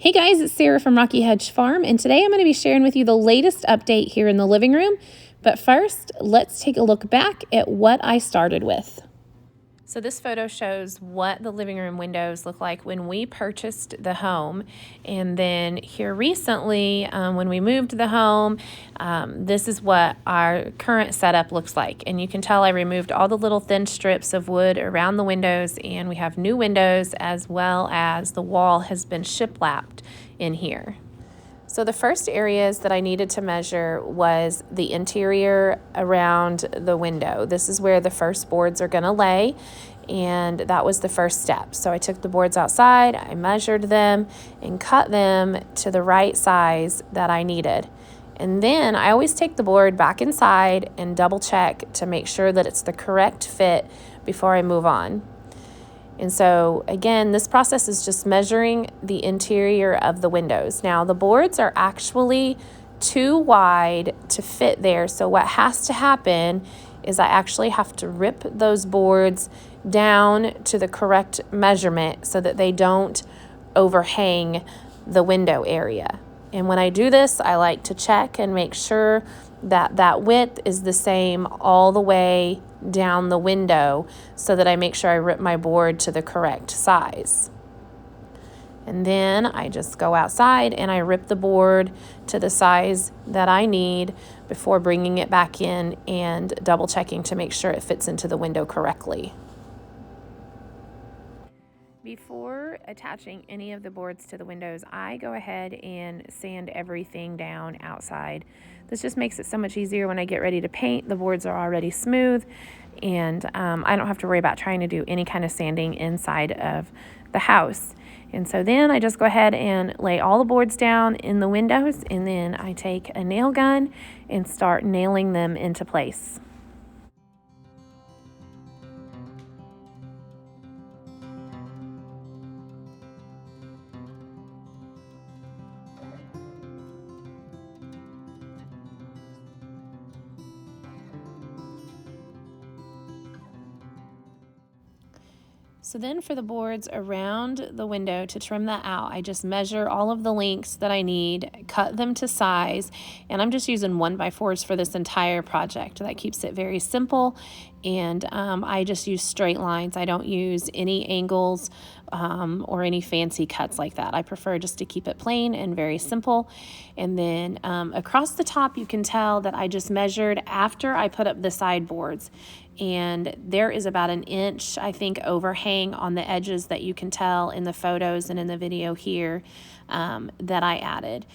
Hey guys, it's Sarah from Rocky Hedge Farm, and today I'm going to be sharing with you the latest update here in the living room. But first, let's take a look back at what I started with. So this photo shows what the living room windows look like when we purchased the home. And then here recently, when we moved the home, this is what our current setup looks like. And you can tell I removed all the little thin strips of wood around the windows, and we have new windows, as well as the wall has been shiplapped in here. So the first areas that I needed to measure was the interior around the window. This is where the first boards are going to lay, and that was the first step. So I took the boards outside, I measured them, and cut them to the right size that I needed. And then I always take the board back inside and double check to make sure that it's the correct fit before I move on. And so again, this process is just measuring the interior of the windows. Now the boards are actually too wide to fit there. So what has to happen is I actually have to rip those boards down to the correct measurement so that they don't overhang the window area. And when I do this, I like to check and make sure that that width is the same all the way down the window so that I make sure I rip my board to the correct size. And then I just go outside and I rip the board to the size that I need before bringing it back in and double checking to make sure it fits into the window correctly. Before attaching any of the boards to the windows, I go ahead and sand everything down outside. This just makes it so much easier when I get ready to paint. The boards are already smooth, and I don't have to worry about trying to do any kind of sanding inside of the house. And so then I just go ahead and lay all the boards down in the windows, and then I take a nail gun and start nailing them into place. So then for the boards around the window, to trim that out, I just measure all of the lengths that I need, cut them to size, and I'm just using 1x4s for this entire project. That keeps it very simple, and I just use straight lines. I don't use any angles or any fancy cuts like that. I prefer just to keep it plain and very simple. And then across the top, you can tell that I just measured after I put up the sideboards. And there is about an inch, I think, overhang on the edges that you can tell in the photos and in the video here that I added.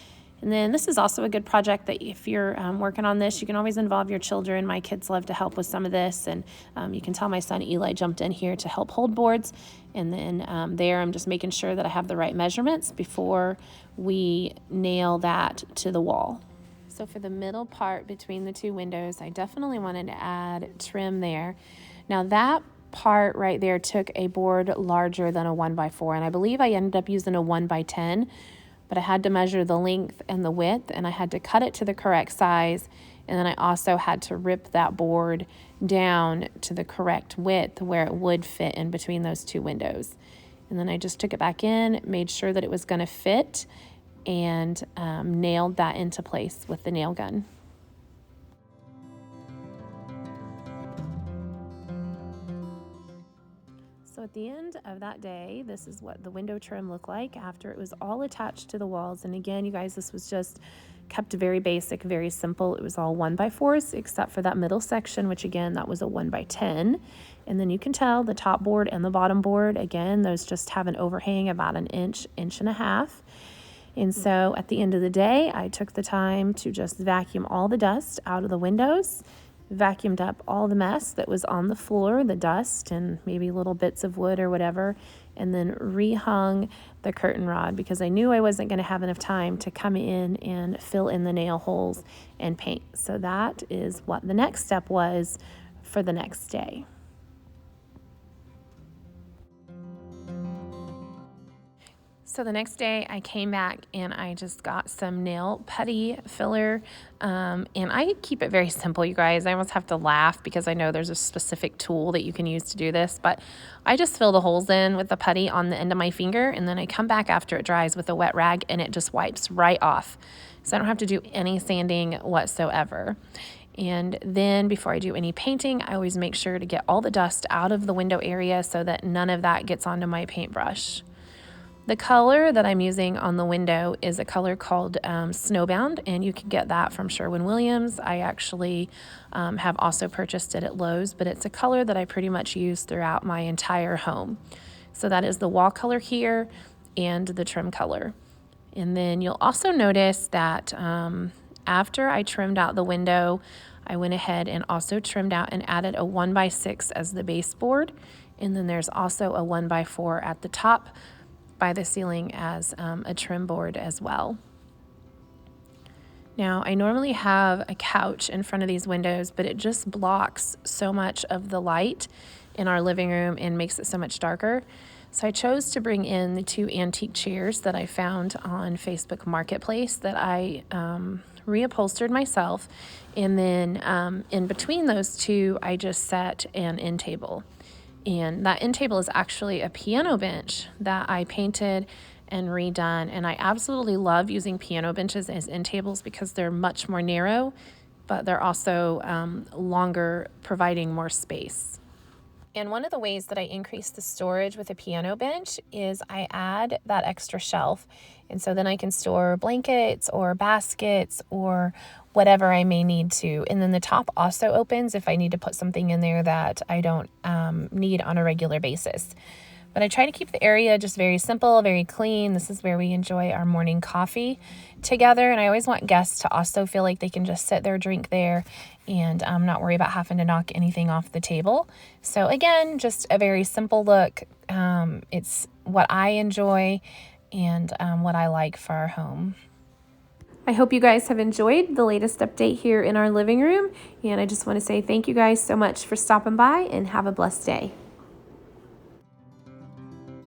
And then this is also a good project that if you're working on this, you can always involve your children. My kids love to help with some of this, and you can tell my son Eli jumped in here to help hold boards. And then there I'm just making sure that I have the right measurements before we nail that to the wall. So for the middle part between the two windows, I definitely wanted to add trim there. Now that part right there took a board larger than a 1x4, and I believe I ended up using a 1x10, but I had to measure the length and the width, and I had to cut it to the correct size, and then I also had to rip that board down to the correct width where it would fit in between those two windows. And then I just took it back in, made sure that it was going to fit, and nailed that into place with the nail gun. So at the end of that day, this is what the window trim looked like after it was all attached to the walls. And again, you guys, this was just kept very basic, very simple. It was all 1x4s except for that middle section, which again, that was a 1x10. And then you can tell the top board and the bottom board, again, those just have an overhang about an inch, inch and a half. And so at the end of the day, I took the time to just vacuum all the dust out of the windows, vacuumed up all the mess that was on the floor, the dust and maybe little bits of wood or whatever, and then rehung the curtain rod because I knew I wasn't going to have enough time to come in and fill in the nail holes and paint. So that is what the next step was for the next day. So the next day I came back and I just got some nail putty filler, and I keep it very simple, you guys. I almost have to laugh because I know there's a specific tool that you can use to do this, but I just fill the holes in with the putty on the end of my finger, and then I come back after it dries with a wet rag and it just wipes right off. So I don't have to do any sanding whatsoever. And then before I do any painting, I always make sure to get all the dust out of the window area so that none of that gets onto my paintbrush. The color that I'm using on the window is a color called Snowbound, and you can get that from Sherwin-Williams. I actually have also purchased it at Lowe's, but it's a color that I pretty much use throughout my entire home. So that is the wall color here and the trim color. And then you'll also notice that after I trimmed out the window, I went ahead and also trimmed out and added a 1x6 as the baseboard. And then there's also a 1x4 at the top by the ceiling as a trim board as well. Now, I normally have a couch in front of these windows, but it just blocks so much of the light in our living room and makes it so much darker. So I chose to bring in the 2 antique chairs that I found on Facebook Marketplace that I reupholstered myself. And then in between those 2, I just set an end table. And that end table is actually a piano bench that I painted and redone. And I absolutely love using piano benches as end tables because they're much more narrow, but they're also longer, providing more space. And one of the ways that I increase the storage with a piano bench is I add that extra shelf. And so then I can store blankets or baskets or whatever I may need to. And then the top also opens if I need to put something in there that I don't need on a regular basis. But I try to keep the area just very simple, very clean. This is where we enjoy our morning coffee together. And I always want guests to also feel like they can just sit there, drink there, and not worry about having to knock anything off the table. So again, just a very simple look. It's what I enjoy and what I like for our home. I hope you guys have enjoyed the latest update here in our living room. And I just want to say thank you guys so much for stopping by and have a blessed day.